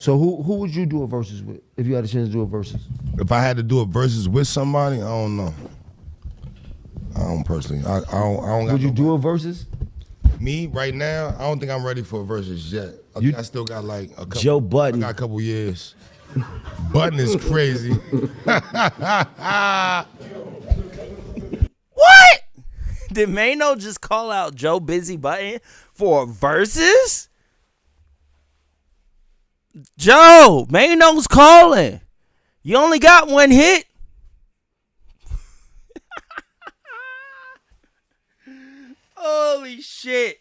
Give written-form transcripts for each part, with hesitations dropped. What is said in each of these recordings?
So who would you do a versus with if you had a chance to do a versus? If I had to do a versus with somebody, I don't know. I don't personally. I don't. Would you do a versus? Me right now, I don't think I'm ready for a versus yet. I still got like a couple. Joe Budden. I got a couple years. Budden is crazy. What? Did Maino just call out Joe Busy Budden for a versus? Joe, Maino's calling. You only got one hit. Holy shit.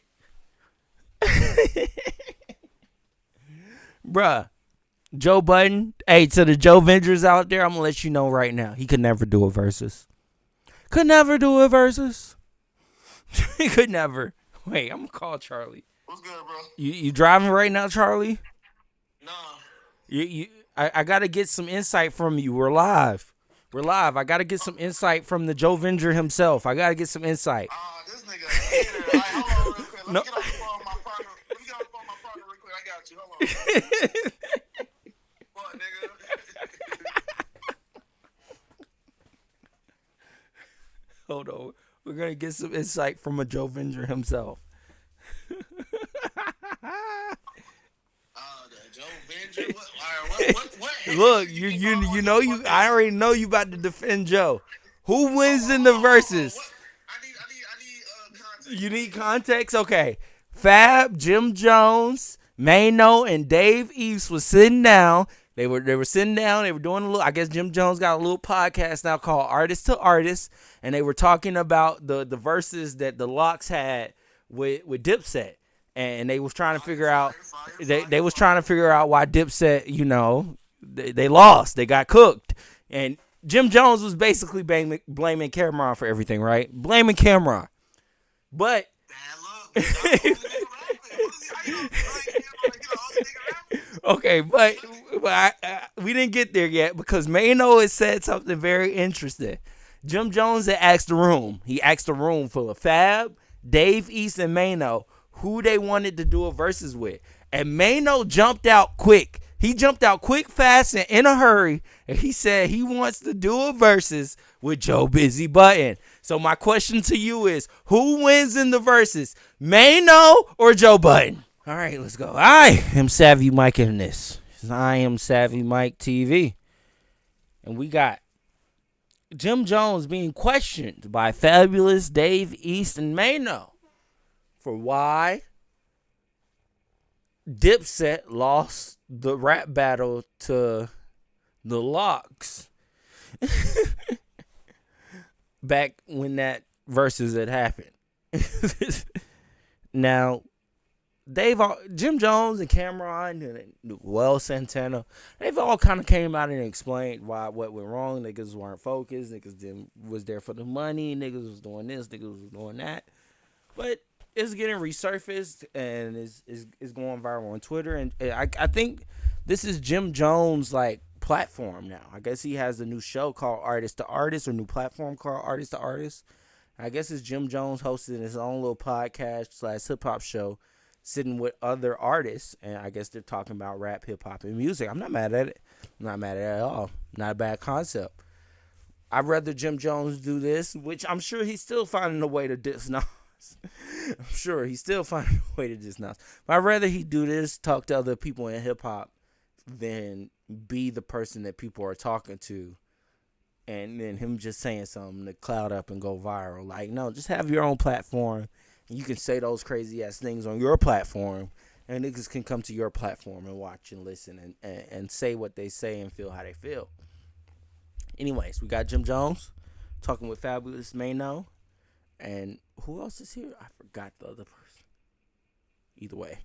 Bruh. Joe Budden. Hey, to the Joe Vengers out there, I'm going to let you know right now. He could never do a versus. Could never do a versus. He could never. Wait, I'm going to call Charlie. What's good, bro? You driving right now, Charlie? Nah. I got to get some insight from you. We're live. I got to get some insight from the Joe Venger himself. I got to get some insight. This nigga a hater. All right, hold on real quick. Let me get off the phone with my partner. Let me get off the phone with my partner real quick. I got you. Hold on. What, nigga? Hold on. We're going to get some insight from a Joe Venger himself. Joe Venger? What Look, you know I already know you about to defend Joe. Who wins in the verses? I need context. You need context? Okay. Fab, Jim Jones, Maino, and Dave East was sitting down. They were sitting down. They were doing a little. I guess Jim Jones got a little podcast now called Artist to Artist, and they were talking about the verses that the Locks had with Dipset, and they was trying to figure out they was trying to figure out why Dipset, they lost, they got cooked, and Jim Jones was basically blaming Cameron for everything, right? Blaming Cameron, but. Okay, but we didn't get there yet because Maino has said something very interesting. Jim Jones had asked the room. He asked the room full of Fab, Dave East, and Maino who they wanted to do a versus with. And Maino jumped out quick. He jumped out quick, fast, and in a hurry. And he said he wants to do a versus with Joe Busy Budden. So my question to you is, who wins in the versus, Maino or Joe Budden? All right, let's go. I am Savvy Mike in this. I am Savvy Mike TV. And we got Jim Jones being questioned by Fabulous, Dave East, and Maino for why Dipset lost the rap battle to the Locks back when that versus had happened. Now, Jim Jones and Cameron and Will Santana, they've all kind of came out and explained what went wrong. Niggas weren't focused. Niggas was there for the money. Niggas was doing this. Niggas was doing that. But it's getting resurfaced and is going viral on Twitter. And I think this is Jim Jones' platform now. I guess he has a new show called Artist to Artist, or new platform called Artist to Artist. I guess it's Jim Jones hosting his own little podcast / hip hop show, sitting with other artists, and I guess they're talking about rap, hip hop, and music. I'm not mad at it. I'm not mad at it at all. Not a bad concept. I'd rather Jim Jones do this, which I'm sure he's still finding a way to diss Nas. I'm sure he's still finding a way to diss Nas. But I'd rather he do this, talk to other people in hip hop, than be the person that people are talking to, and then him just saying something to cloud up and go viral. No, just have your own platform. You can say those crazy ass things on your platform, and niggas can come to your platform and watch and listen and say what they say and feel how they feel. Anyways, we got Jim Jones talking with Fabulous Maino, and who else is here? I forgot the other person. Either way,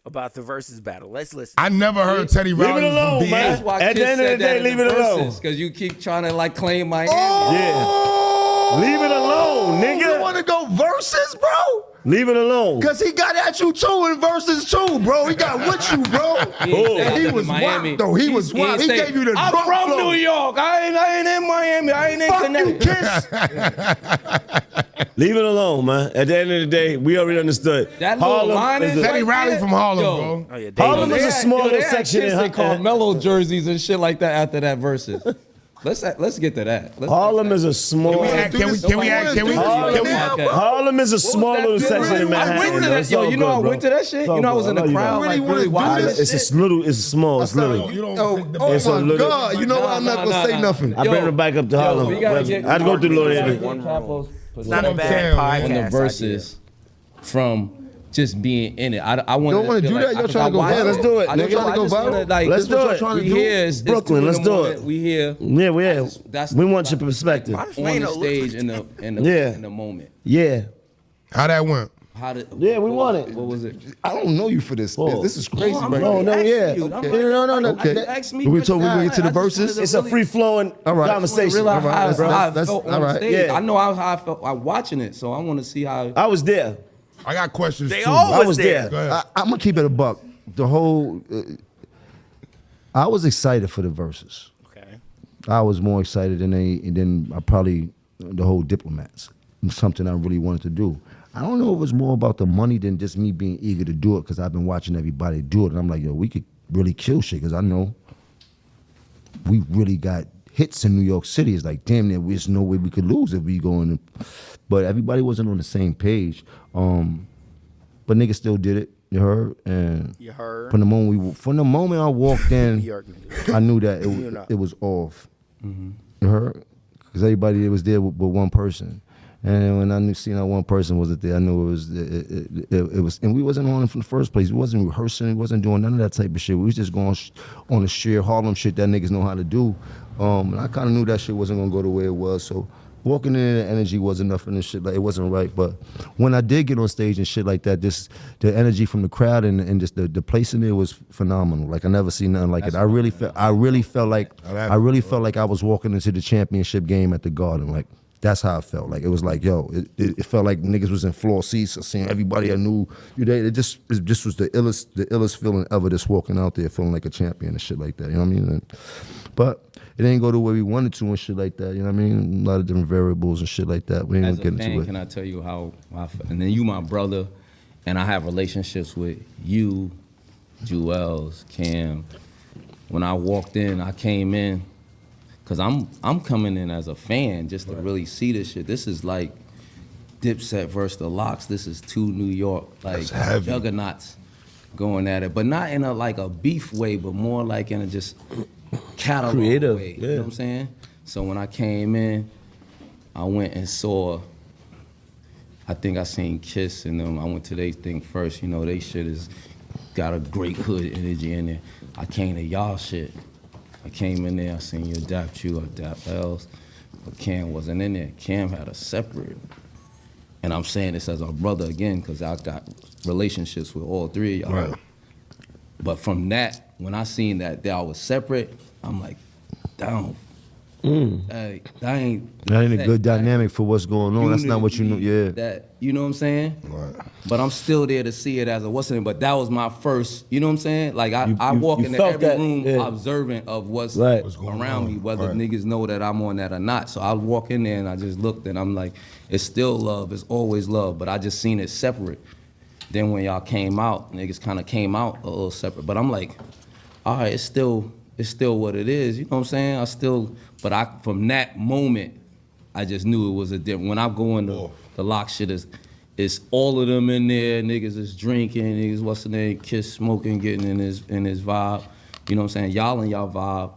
about the versus battle. Let's listen. I never heard Teddy Riley. Leave it alone, man. That's why At the end of the day, leave it alone. Because you keep trying to claim Miami. Yeah. Leave it alone, nigga. You want to go versus, bro? Leave it alone. Cause he got at you too in verses too, bro. He got with you, bro. And he was wild, though. He was wild. He gave you the I'm drunk from flow. New York. I ain't in Miami. I ain't in Fuck you, Connecticut. Kiss. Leave it alone, man. At the end of the day, we already understood. That little line is is a- Teddy Riley from Harlem, Yo. bro. Oh, yeah, Harlem is a small little they had section kids in they called Har- mellow jerseys and shit like that after that verses. Let's get to that. Harlem is a small. Harlem is a small little section in Manhattan. I went to though. that. It's Yo, all you know good, I bro. went to that shit. It's all You know I was good. in the know you crowd, don't. like really really wanna do watching this? this It's shit. a little. It's small. It's little. It's a Oh my little- God. You know what? I'm not gonna say nothing. I bring it back up to Harlem. we gotta get- I'd go through Little Italy. It's not a bad podcast. on the verses from just being in it. I want Don't wanna do that? Y'all trying to go viral? Let's do it, nigga. Trying to go viral? Like, Let's this what do y'all it. trying to We do. here. It's Brooklyn, 2 in let's the do morning. it. We here. Yeah, we have. That's We want your perspective. on the Maino, stage in the Yeah. in the moment. Yeah. How that went? How did? Yeah, we want it. What was it? I don't know you for this. Oh. This is crazy, I'm right No, now. no, yeah. You. I'm No. Okay. Okay. Ask me. We gonna get to the I just verses? wanted to It's a really- free flowing All right. conversation. Realize All right, how let's- I let's- felt all on right. stage. Yeah. I know how I felt. I'm watching it, so I want to see how. I was there. I got questions They too. all I was was there. there. Go ahead. I'm gonna keep it a buck. The whole, I was excited for the verses. Okay. I was more excited than I probably the whole diplomats. It's something I really wanted to do. I don't know if it was more about the money than just me being eager to do it because I've been watching everybody do it, and I'm like, yo, we could really kill shit because I know we really got hits in New York City. It's like, damn, there's no way we could lose if we go in. But everybody wasn't on the same page. But niggas still did it. You heard? And You heard. from the moment I walked in, New York niggas. I knew that You know. it was off. You heard? Because everybody was there with one person. And when I seen that one person wasn't there, I knew it was, and we wasn't on it from the first place. We wasn't rehearsing, we wasn't doing none of that type of shit. We was just going on the sheer Harlem shit that niggas know how to do. And I kind of knew that shit wasn't gonna go the way it was. So walking in, the energy wasn't enough and this shit, like it wasn't right. But when I did get on stage and shit like that, the energy from the crowd and just the place in there was phenomenal. Like I never seen nothing like it. I really felt like I was walking into the championship game at the Garden. Like that's how I felt. Like it was like, yo, it felt like niggas was in floor seats, seeing everybody I knew. It just was the illest feeling ever. Just walking out there feeling like a champion and shit like that. You know what I mean? But it didn't go the way we wanted to and shit like that. You know what I mean? A lot of different variables and shit like that. We ain't As gonna a get fan, into it. can I tell you how I feel? And then you my brother, and I have relationships with you, Jewels, Cam. When I walked in, I came in, cause I'm coming in as a fan just to really see this shit. This is like Dipset versus the Locks. This is two New York like That's heavy. juggernauts going at it, but not in a beef way, but more like in a just catalog Creative, way. yeah. You know what I'm saying? So when I came in, I went and saw. I think I seen Kiss and them. I went to their thing first. You know, they shit is got a great hood energy in there. I came to y'all shit. I came in there. I seen you adapt you, adapt L's, but Cam wasn't in there. Cam had a separate. And I'm saying this as a brother again, because I got relationships with all three of y'all. Right. But from that, when I seen that y'all was separate, I'm like, damn. Hey, that ain't a good dynamic for what's going on. That's not what you know. unity Yeah. That you know what I'm saying? Right. But I'm still there to see it as a what's in it. But that was my first, you know what I'm saying? Like I You- walk you into felt every that, room yeah. observant of what's Right. What's going around on, me, whether right. niggas know that I'm on that or not. So I walk in there and I just looked and I'm like, it's still love, it's always love, but I just seen it separate. Then when y'all came out, niggas kind of came out a little separate. But I'm like, all right, it's still what it is. You know what I'm saying? But from that moment, I just knew it was a different. When I go in the Lock shit it's all of them in there. Niggas is drinking. Niggas, what's the name? Kiss, smoking, getting in his vibe. You know what I'm saying? Y'all in y'all vibe.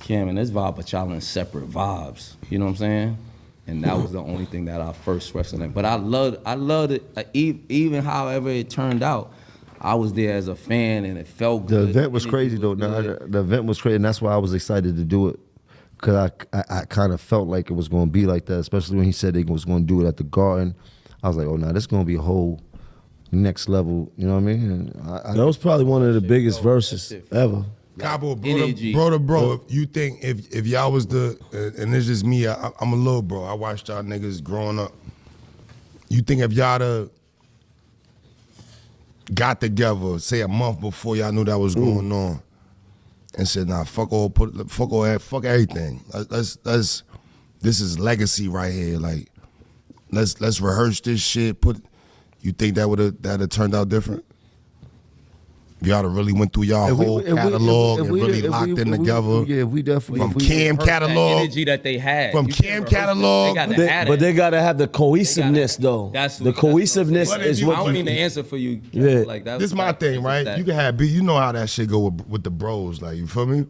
Cam in this vibe, but y'all in separate vibes. You know what I'm saying? And that was the only thing that I first resonated. But I loved it. Even however it turned out. I was there as a fan and it felt The good. event was Energy crazy though. good. The event was crazy, and that's why I was excited to do it. Cause I kind of felt like it was going to be like that, especially when he said they was going to do it at the Garden. I was like, oh, nah, this is going to be a whole next level. You know what I mean? And That was probably one of the biggest verses ever. Cabo, energy. bro, if you think if y'all was and it's just me, I'm a little bro. I watched y'all niggas growing up. You think if y'all da got together, say a month before y'all knew that was going on, and said, "Nah, fuck everything. Let's this is legacy right here. Like, let's rehearse this shit. You think that'd turned out different? If y'all really went through y'all whole catalog and really locked in together. Yeah, we definitely From Cam catalog, energy that they had. From You Cam can't rehearse it. catalog. They gotta add But it. they gotta have the cohesiveness though. The cohesiveness But is if what I don't you mean to answer for you. Yeah. Like that. This is my thing, right? You can have beat. You know how that shit go with the bros, like, you feel me?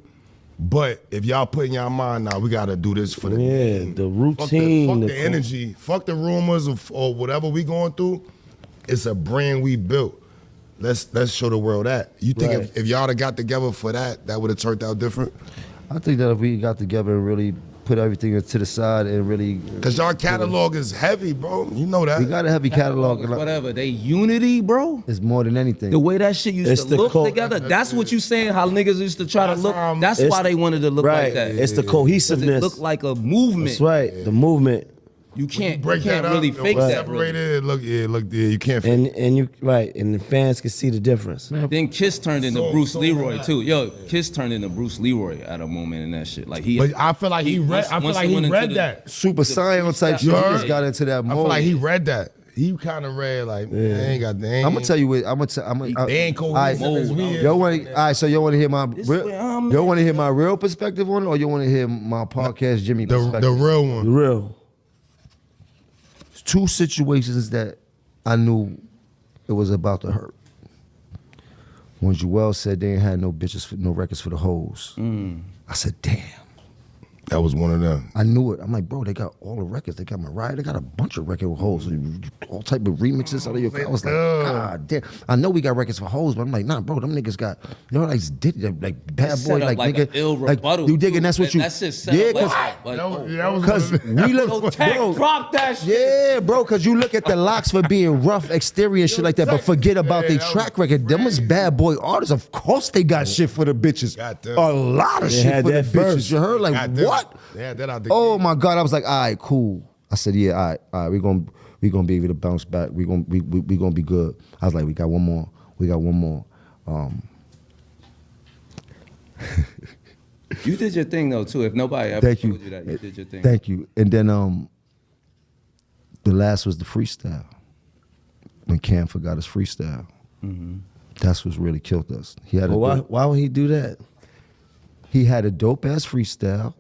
But if y'all put in y'all mind now, we gotta do this for the game. the routine. Fuck the energy. Fuck the rumors or whatever we going through. It's a brand we built. Let's show the world that. You think Right. if y'all had got together for that would have turned out different? I think that if we got together and really put everything to the side and really, Cause y'all catalog is heavy, bro. You know that. we got a heavy catalog. Whatever. They unity, bro. It's more than anything. The way that shit used It's to the look co- together. That's what you saying. How niggas used to try to That's look. how I'm- That's It's- why they wanted to look right. like that. It's the 'Cause it cohesiveness. looked like a movement. That's right. The movement. You can't. Break you can't that up, really it fake was that. separated. Really. Look, you can't fake And you right, and the fans can see the difference. Then Kiss turned into So- Bruce so Leroy that. too. Yo, Kiss turned into Bruce Leroy at a moment in that shit. Like he. But I feel like he read. I feel once like he went he into read the- that. Super Saiyan type shit. You He heard? just got into that I mode. feel like he read that. He kind of read like, man, they ain't got. They I'm gonna tell you what. They ain't cohesive as we is. Yo want all right, so you want to hear my real, where I'm you want to hear my real perspective on it, or you want to hear my podcast Jimmy perspective? The real The one. real. Two situations that I knew it was about to hurt. When Joel said they ain't had no bitches, no records for the hoes, I said, damn. That was one of them. I knew it. I'm like, bro, they got all the records. They got Mariah. They got a bunch of record hoes. All type of remixes out of your. I was like, God damn. I know we got records for hoes, but I'm like, nah, bro, them niggas got, you know, like bad set boy, up like an nigga, ill like rebuttal, you digging? too. That's what you. That shit set Yeah, up cause That was Cause one of them. we look, bro, drop that shit. yeah, bro, cause you look at the locks for being rough exterior and shit like that, but forget about their that was track record. Them is bad boy artists. Of course they got shit for the bitches. Got them. A lot of They shit had for the that bitches. first. You heard? Like Got them. what? They had that out the Oh game. my God! I was like, all right, cool. I said, yeah, all right, we're gonna be able to bounce back. We gonna be good. I was like, we got one more. You did your thing though too. If nobody ever Thank you. told you that, you did your thing. Thank you. And then the last was the freestyle. When Cam forgot his freestyle. That's what really killed us. He had a Well, why would he do that? He had a dope ass freestyle.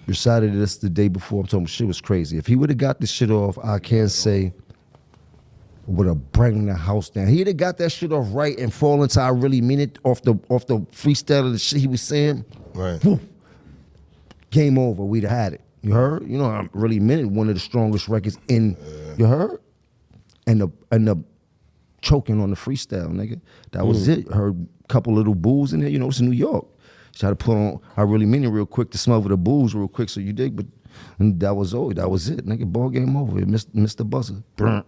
Recited this the day before. I'm talking shit was crazy. If he would have got this shit off, I can't say would have bring the house down. He'd have got that shit off right and fall into I really mean it off the freestyle of the shit he was saying. Right. Woo. Game over. We'd have had it. You heard? You know, I really meant it. One of the strongest records in. You heard? And the choking on the freestyle, nigga. That was it. Heard a couple little boos in there. You know, it's in New York. Try to put on I really mean it real quick to smother the booze real quick so you dig, but and that was over. That was it, nigga. Ball game over. It missed the buzzer. Brr.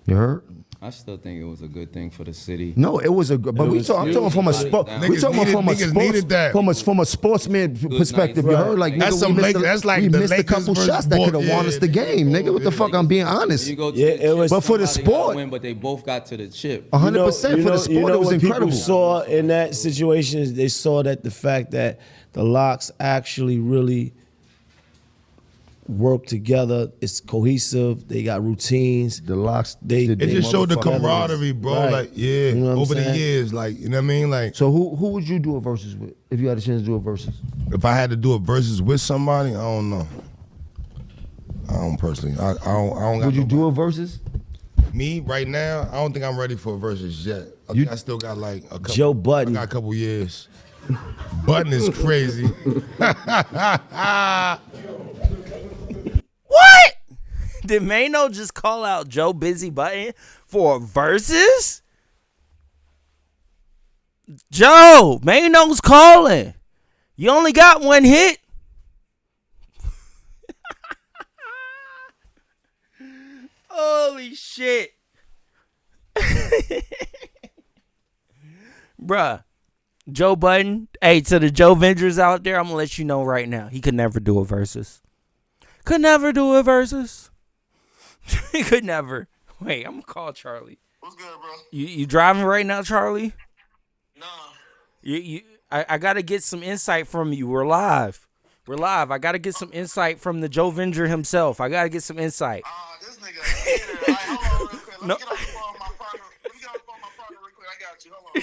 You heard? I still think it was a good thing for the city. No, it was a good. But I'm talking from a sport. We Niggas talking from a niggas sports, needed that. from a sportsman perspective. You nights. heard? Like That's nigga, some we missed Lakers- that's like we the missed a Lakers couple versus shots that could have Bull- won us the game, nigga. What the fuck? I'm being honest. You go to Yeah, the it was- chip, But for the somebody gotta sport- win, but they both got to the chip. 100% for the sport. You know It was what incredible. people saw in that situation is they saw that the fact that the locks actually really work together. It's cohesive. They got routines. The locks. They- did It they just showed the motherfucking- camaraderie, bro. Right. Like, yeah, You know what I'm over the saying? years, like, you know what I mean? Like, So who would you do a versus with if you had a chance to do a versus? if I had to do a versus with somebody, I don't know. I don't personally. I don't got Would you nobody. do a versus? Me right now, I don't think I'm ready for a versus yet. I think I still got like a couple. Joe Budden. I got a couple years. Budden is crazy. What? Did Maino just call out Joe Busy Button for a versus? Joe, Maino's calling. You only got one hit. Holy shit. Bruh. Joe Budden. Hey, to the Joe Vengers out there, I'm going to let you know right now. He could never do a versus. Could never do a versus. He could never. Wait, I'm gonna call Charlie. What's good, bro? You driving right now, Charlie? Nah. I gotta get some insight from you. We're live. I gotta get some insight from the Joe Venger himself. I gotta get some insight. This nigga. All right, hold on real quick. Let No. me get on the phone with my partner. Let me get on the phone with my partner real quick. I got you. Hold on.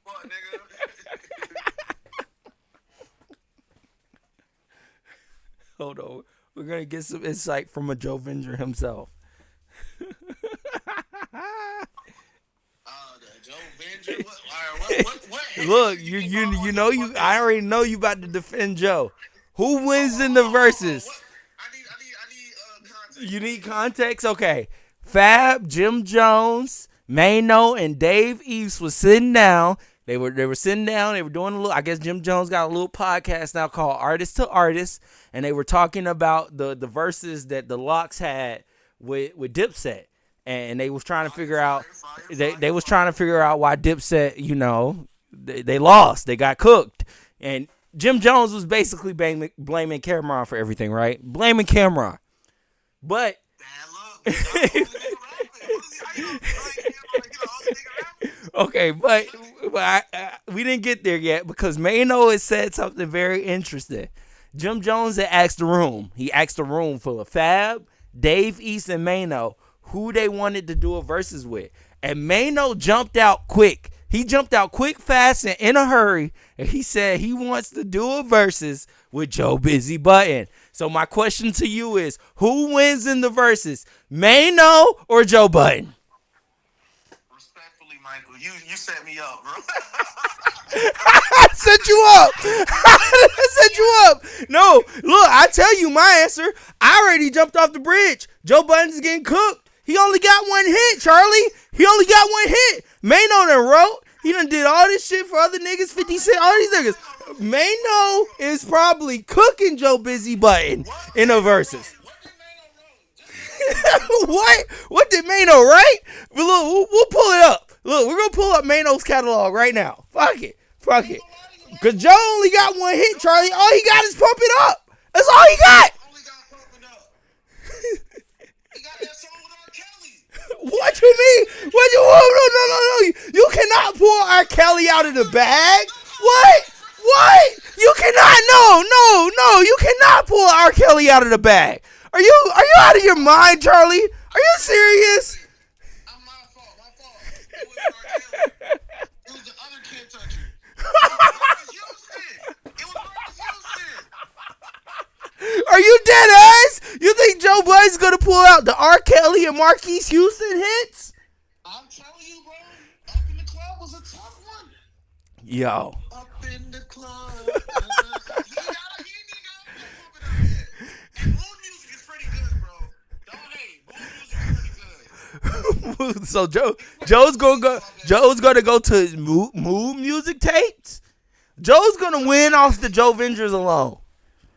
What, nigga? Hold on. We're gonna get some insight from a Joe Venger himself. The Joe Venger. All right, what? Look, you know I already know you about to defend Joe. Who wins in the verses? I need context. You need context? Okay. Fab, Jim Jones, Maino, and Dave East was sitting down. They were sitting down. They were doing a little. I guess Jim Jones got a little podcast now called Artist to Artist, and they were talking about the verses that the Locks had with Dipset, and they was trying to figure out they was trying to figure out why Dipset, you know, they lost, they got cooked, and Jim Jones was basically blaming Cameron for everything, right? Blaming Cameron, but. Okay, but we didn't get there yet because Maino has said something very interesting. Jim Jones had asked the room. He asked the room full of Fab, Dave East, and Maino who they wanted to do a versus with. And Maino jumped out quick. He jumped out quick, fast, and in a hurry. And he said he wants to do a versus with Joe Busy Budden. So my question to you is, who wins in the versus, Maino or Joe Budden? Respectfully, Michael, you set me up, bro. I set you up. I set you up. No, look, I tell you my answer. I already jumped off the bridge. Joe Budden's getting cooked. He only got one hit, Charlie. He only got one hit. Maino done wrote. He done did all this shit for other niggas, 50 Cent, all these niggas. Maino is probably cooking Joe Busy Budden in a versus. What did Maino write? Look, we'll pull it up. Look, we're gonna pull up Maino's catalog right now. Fuck it. Cause Joe only got one hit, Charlie. All he got is Pump It Up. That's all he got. He got that song with R. Kelly. What you mean? What you want? No. You cannot pull R. Kelly out of the bag. What? You cannot. No. You cannot pull R. Kelly out of the bag. Are you out of your mind, Charlie? Are you serious? My fault. It was R. Kelly. It was the other kid toucher. It was Houston. Are you dead ass? You think Joe Budden's gonna pull out the R. Kelly and Marquise Houston hits? I'm telling you, bro. Up in the club was a tough one. Yo. Up in the club. He ain't got pump it up yet. And mood music is pretty good, bro. Don't hate. Mood music is pretty good. So Joe's gonna go to Mood Music tapes. Joe's gonna win off the Joe Vengers alone.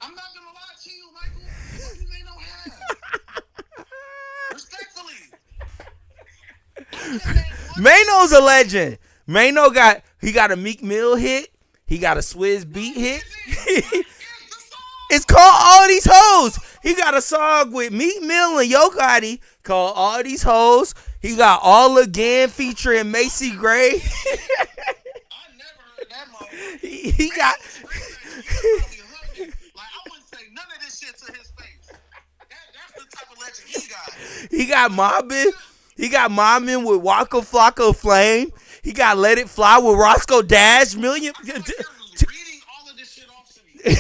I'm not gonna lie to you, Michael. What do they don't have? Respectfully. Maino's a legend. Maino got a Meek Mill hit. He got a Swizz Beat hit. It's called All These Hoes. He got a song with Meek Mill and Yo Gotti called All These Hoes. He got All Again featuring Macy Gray. I never heard that motherfucker. he got. Like, I wouldn't say none of this shit to his face. That's the type of legend he got. He got Mobbin. He got Mobbin with Waka Flocka Flame. He got Let It Fly with Roscoe Dash. Million. Reading all of this shit off to me. I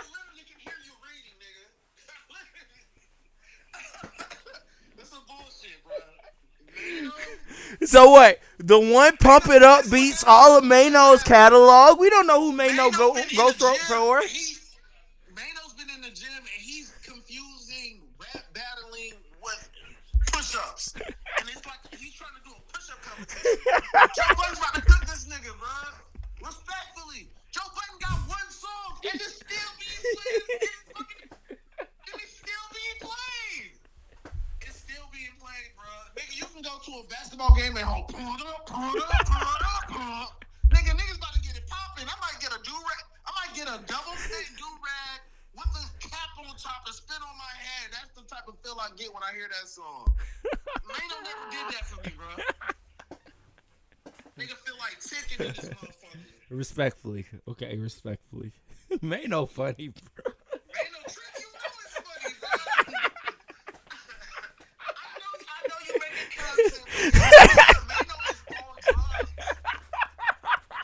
literally can hear you reading, nigga. That's some bullshit, bro. So what? The one Pump It Up beats all of Maino's catalog. We don't know who Maino go for. Maino's been in the gym and he's confusing rap battling with push-ups. And it's like he's trying to do a push-up competition. Joe Budden's about to cook this nigga, bro. Respectfully. Joe Budden got one song and it's still being played. It's still being played. It's still being played, bro. Nigga, you can go to a basketball game and hold pull up. Niggas about to get it popping. I might get a do-rag. I might get a double-fit do-rag with a cap hop on top and spin on my head. That's the type of feel I get when I hear that song. Maino never did that for me, bro. Nigga feel like ticking in this motherfucker. Respectfully. Okay, respectfully. Maino funny, bro. Maino Trick, you know it's funny, bro. I know you making content. Maino is on drugs.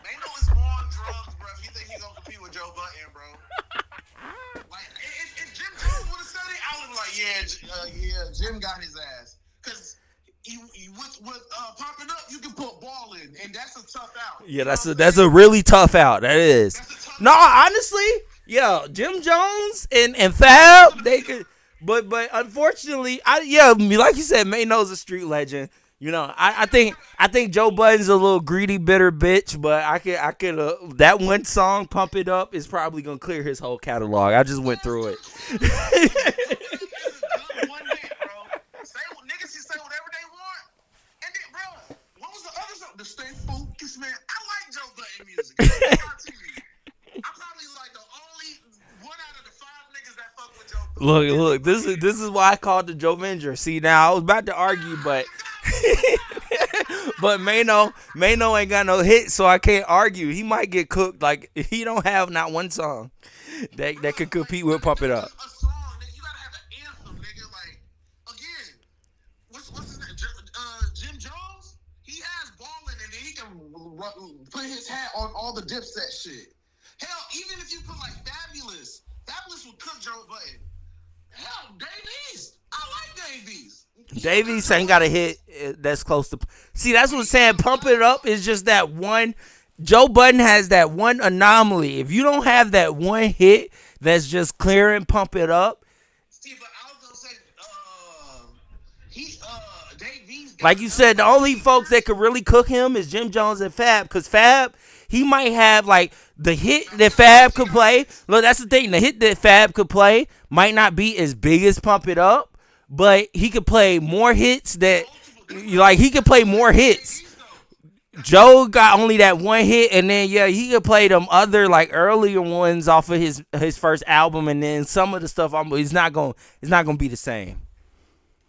Maino is on drugs, bro. If you think he's gonna compete with Joe Budden, bro. Like, if Jim Jones would have said it, I would be like, yeah, Jim got his ass. Cause with popping up, you can put ball in, and that's a tough out. Yeah, that's a really tough out. That is. No, honestly, yeah, Jim Jones and Fab, they could, but unfortunately, like you said, Maino's a street legend. You know, I think Joe Budden's a little greedy, bitter bitch, but I could that one song, Pump It Up, is probably gonna clear his whole catalog. I just went through it. The Stay Focused, man. I like Joe Budden music. I'm probably like the only one out of the 5 niggas that fuck with Joe Budden. Look, this is why I called the Joe Venger. See, now I was about to argue, but but Maino ain't got no hit, so I can't argue. He might get cooked. Like, he don't have not one song that could compete with Pump It Up. A song, nigga, you gotta have an anthem, nigga. Like, again, what's his name? Jim Jones? He has balling, and then he can put his hat on all the Dipset shit. Hell, even if you put like Fabulous would cook Joe Budden. Hell, Davies, I like Davies. Davies ain't got a hit that's close to. See, that's what I'm saying. Pump It Up is just that one. Joe Budden has that one anomaly. If you don't have that one hit that's just clearing Pump It Up. See, but I was gonna say, Davies. Like you said, the only folks that could really cook him is Jim Jones and Fab, because Fab, he might have like the hit that Fab could play. Look, that's the thing. The hit that Fab could play might not be as big as Pump It Up, but he could play more hits that, like, he could play more hits. Joe got only that one hit, and then he could play them other like earlier ones off of his first album, and then some of the stuff it's not gonna be the same.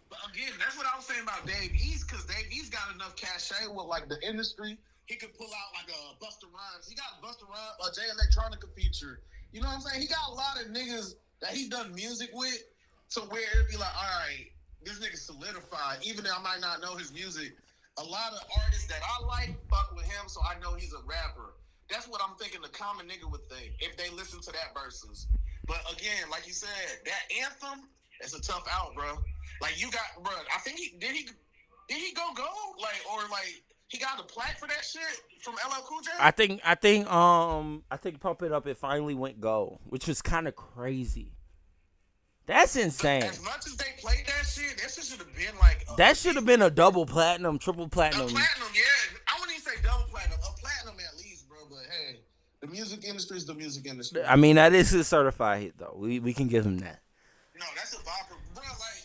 But again, that's what I was saying about Dave East, because Dave East got enough cachet with like the industry. He could pull out like a Busta Rhymes. He got Busta Rhymes, a Jay Electronica feature. You know what I'm saying? He got a lot of niggas that he done music with, to where it'd be like, all right, this nigga solidified. Even though I might not know his music, a lot of artists that I like fuck with him, so I know he's a rapper. That's what I'm thinking the common nigga would think if they listen to that Versuz. But again, like you said, that anthem is a tough out, bro. Like, you got, bro, I think did he go gold? Like, or like he got a plaque for that shit from LL Cool J? I think Pump It Up, it finally went gold, which was kind of crazy. That's insane. As much as they played that shit should have been like that should have been a double platinum, triple platinum. A platinum, yeah. I wouldn't even say double platinum. A platinum at least, bro. But hey, the music industry is the music industry. I mean, that is a certified hit, though. We can give him that. No, that's a bopper, bro. Like,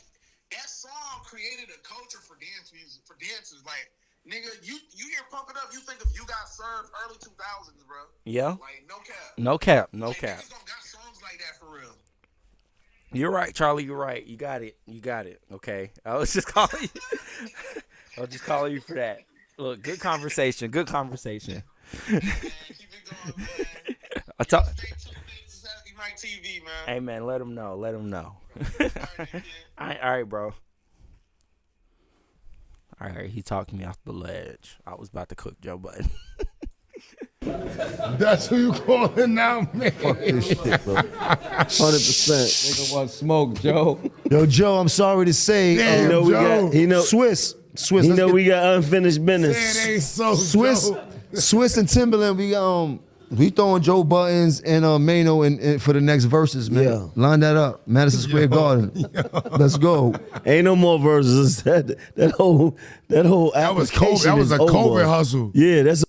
that song created a culture for dance music, for dancers. Like, nigga, you hear Pump It Up, you think of You Got Served early 2000s, bro. Yeah. Like, no cap. No cap. No like, cap. Niggas don't got songs like that for real. You're right, Charlie. You're right. You got it. Okay. I was just calling you. I was just calling you for that. Look, good conversation. Good conversation. Man, keep it going, man. I talk. Stay tuned in to Saturday Night TV, man. Hey, man, let him know. Let him know. All All right, bro. All right, he talked me off the ledge. I was about to cook Joe Budden. That's who you calling now, man. Fuck this shit, bro. 100%. Nigga want smoke, Joe. Yo, Joe, I'm sorry to say, Damn, Joe. Swiss. He know we got unfinished It business. ain't so Swiss, Joe. Swiss and Timberland. We throwing Joe Buttons and Maino in for the next Versuz, man. Yeah. Line that up, Madison Square Garden. Let's go. Ain't no more verses. That whole That was application COVID. That was is a over. COVID hustle. Yeah, that's